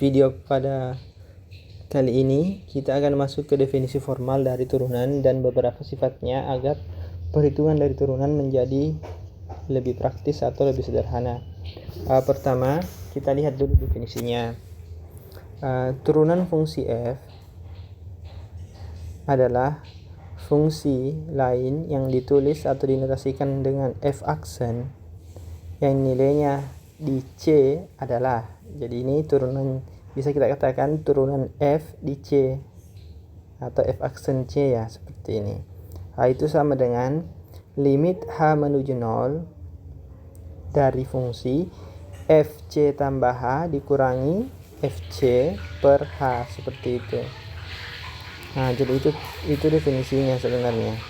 video pada kali ini kita akan masuk ke definisi formal dari turunan dan beberapa sifatnya agar perhitungan dari turunan menjadi lebih praktis atau lebih sederhana. Pertama, kita lihat dulu definisinya. Turunan fungsi f adalah fungsi lain yang ditulis atau dinotasikan dengan f aksen yang nilainya di C adalah, jadi ini turunan, bisa kita katakan turunan f di C atau f aksen C ya, seperti ini. Itu sama dengan limit h menuju 0 dari fungsi fc tambah h dikurangi fc per h, seperti itu. Jadi itu definisinya sebenarnya.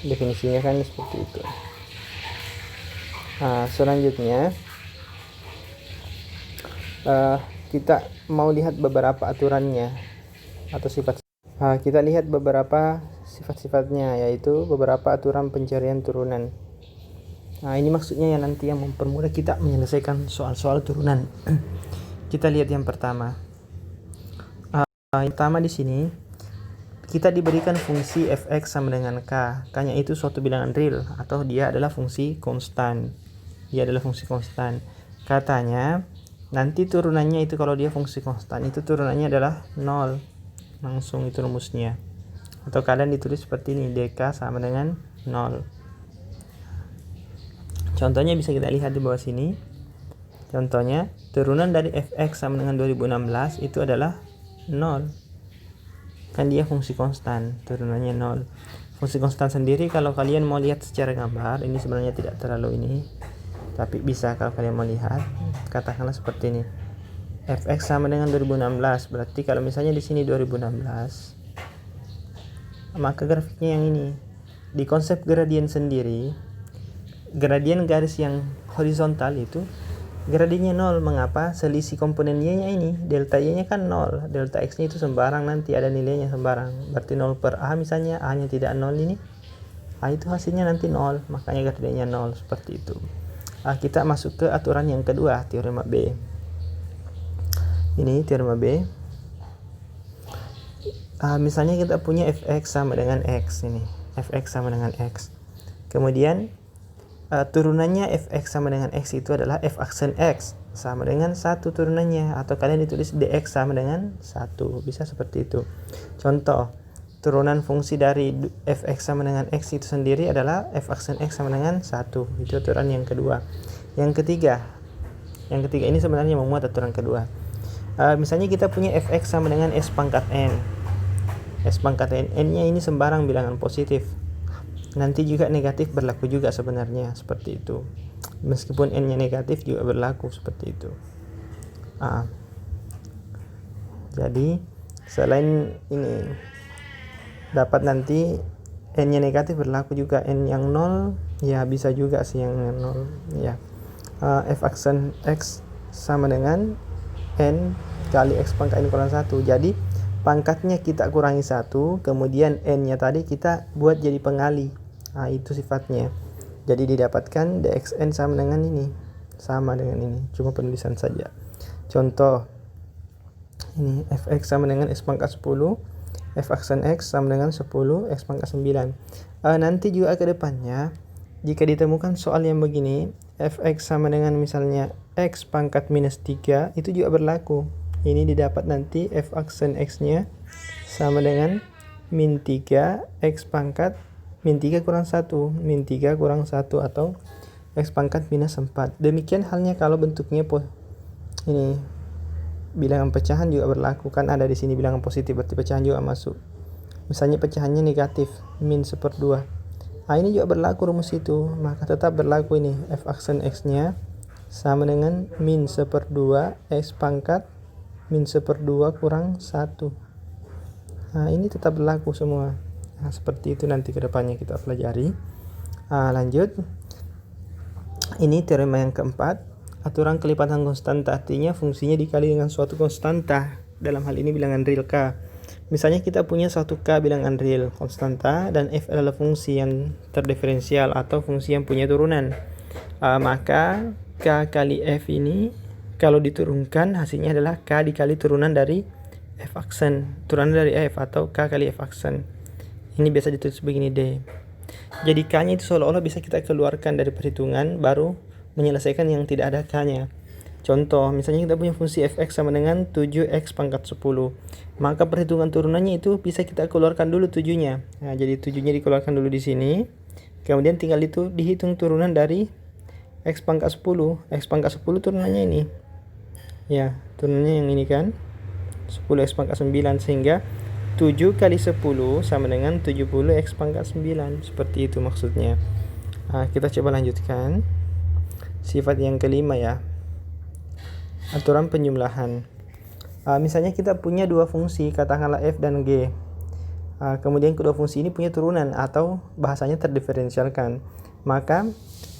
Definisinya kan seperti itu. Selanjutnya kita mau lihat beberapa aturannya atau sifat. Kita lihat beberapa sifat-sifatnya, yaitu beberapa aturan pencarian turunan. Ini maksudnya yang nanti yang mempermudah kita menyelesaikan soal-soal turunan. Kita lihat yang pertama. Yang pertama di sini kita diberikan fungsi fx sama dengan k. K-nya itu suatu bilangan real atau dia adalah fungsi konstan. Katanya nanti turunannya itu kalau dia fungsi konstan itu turunannya adalah 0. Langsung itu rumusnya. Atau kalian ditulis seperti ini, dk sama dengan 0. Contohnya bisa kita lihat di bawah sini. Contohnya, turunan dari fx sama dengan 2016 itu adalah 0. Kan dia fungsi konstan, turunannya 0. Fungsi konstan sendiri kalau kalian mau lihat secara gambar, ini sebenarnya tidak terlalu ini, tapi bisa kalau kalian mau lihat, katakanlah seperti ini. Fx sama dengan 2016, berarti kalau misalnya di sini 2016, maka grafiknya yang ini. Di konsep gradien sendiri, gradien garis yang horizontal itu gradiennya 0. Mengapa? Selisih komponen y-nya ini, delta y-nya kan 0, delta x-nya itu sembarang, nanti ada nilainya sembarang. Berarti 0 per a misalnya, a-nya tidak 0 ini, itu hasilnya nanti 0, makanya gradiennya 0, seperti itu. Kita masuk ke aturan yang kedua, teorema B. Ini teorema B. Misalnya kita punya fx sama dengan x ini, fx sama dengan x. Kemudian turunannya fx sama dengan x itu adalah f aksen x sama dengan 1 turunannya, atau kalian ditulis dx sama dengan 1, bisa seperti itu. Contoh, turunan fungsi dari fx sama dengan x itu sendiri adalah f aksen x sama dengan 1. Itu aturan yang kedua. Yang ketiga ini sebenarnya memuat aturan kedua. Misalnya kita punya fx sama dengan s pangkat n. S pangkat n, n-nya ini sembarang bilangan positif. Nanti juga negatif berlaku juga sebenarnya, seperti itu. Meskipun n-nya negatif juga berlaku seperti itu. Jadi selain ini dapat nanti n-nya negatif berlaku juga, n yang 0 ya bisa juga sih yang 0 ya. F aksen x sama dengan n kali x pangkat n kurang 1. Jadi pangkatnya kita kurangi 1, kemudian n-nya tadi kita buat jadi pengali. Itu sifatnya. Jadi didapatkan dxn sama dengan ini. Cuma penulisan saja. Contoh, ini fx sama dengan x pangkat 10, f aksen x sama dengan 10, x pangkat 9. Nanti juga ke depannya, jika ditemukan soal yang begini, fx sama dengan misalnya x pangkat minus 3, itu juga berlaku. Ini didapat nanti f aksen x-nya sama dengan min 3, x pangkat min 3 kurang 1, atau x pangkat minus 4. Demikian halnya kalau bentuknya ini bilangan pecahan juga berlaku, kan ada di sini bilangan positif, berarti pecahan juga masuk. Misalnya pecahannya negatif, min 1/2. Ini juga berlaku rumus itu, maka tetap berlaku ini f aksen x-nya sama dengan min 1/2 x pangkat min 1/2 kurang 1. Ini tetap berlaku semua. Seperti itu nanti kedepannya kita pelajari. Lanjut. Ini teorema yang keempat. Aturan kelipatan konstanta, artinya fungsinya dikali dengan suatu konstanta. Dalam hal ini bilangan real k. Misalnya kita punya suatu k bilangan real konstanta dan f adalah fungsi yang terdiferensial atau fungsi yang punya turunan. Maka k kali f ini, k Kalau diturunkan hasilnya adalah K dikali turunan dari F aksen, turunan dari F atau K kali F aksen. Ini biasa ditulis begini D. Jadi K-nya itu seolah-olah bisa kita keluarkan dari perhitungan baru menyelesaikan yang tidak ada K-nya. Contoh, misalnya kita punya fungsi fx sama dengan 7x pangkat 10. Maka perhitungan turunannya itu bisa kita keluarkan dulu 7-nya. Nah, jadi 7-nya dikeluarkan dulu di sini. Kemudian tinggal itu dihitung turunan dari x pangkat 10. X pangkat 10 turunannya ini. Ya, turunannya yang ini kan. 10x pangkat 9, sehingga 7 kali 10 sama dengan 70x pangkat 9. Seperti itu maksudnya. Nah, kita coba lanjutkan. Sifat yang kelima ya. Aturan penjumlahan. Misalnya kita punya dua fungsi, katakanlah f dan g. Kemudian kedua fungsi ini punya turunan atau bahasanya terdiferensialkan. Maka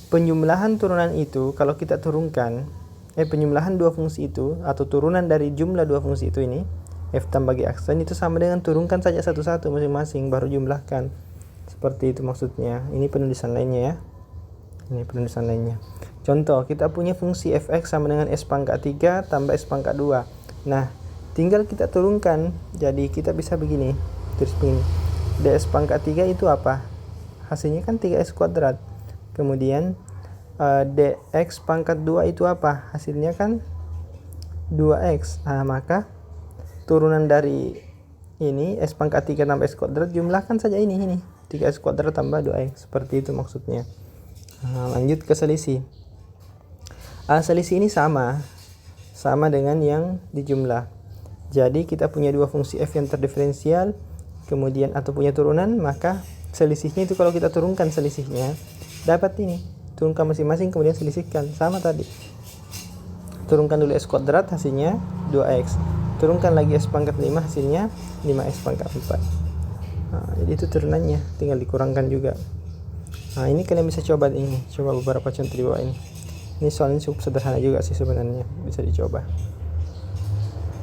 penjumlahan turunan itu kalau kita turunkan, penjumlahan dua fungsi itu atau turunan dari jumlah dua fungsi itu ini, f tambah g aksen itu sama dengan turunkan saja satu-satu masing-masing baru jumlahkan. Seperti itu maksudnya. Ini penulisan lainnya ya. Ini penulisan lainnya. Contoh, kita punya fungsi fx sama dengan s pangkat 3 tambah s pangkat 2. Nah, tinggal kita turunkan. Jadi kita bisa begini. Terus begini. ds pangkat 3 itu apa? Hasilnya kan 3x kuadrat. Kemudian dx pangkat 2 itu apa? Hasilnya kan 2x. Nah, maka turunan dari ini s pangkat 3 tambah s kuadrat jumlahkan saja ini 3x kuadrat tambah 2x. Seperti itu maksudnya. Nah, lanjut ke selisih. Selisih ini sama dengan yang dijumlah. Jadi kita punya dua fungsi f yang terdiferensial, kemudian atau punya turunan, maka selisihnya itu kalau kita turunkan selisihnya dapat ini. Turunkan masing-masing kemudian selisihkan, sama tadi. Turunkan dulu s kuadrat hasilnya 2x. Turunkan lagi s pangkat 5 hasilnya 5x pangkat 4. Jadi itu turunannya, tinggal dikurangkan juga. Nah, ini kalian bisa coba beberapa contoh di bawah ini. Ini soalnya cukup sederhana juga sih sebenarnya, bisa dicoba.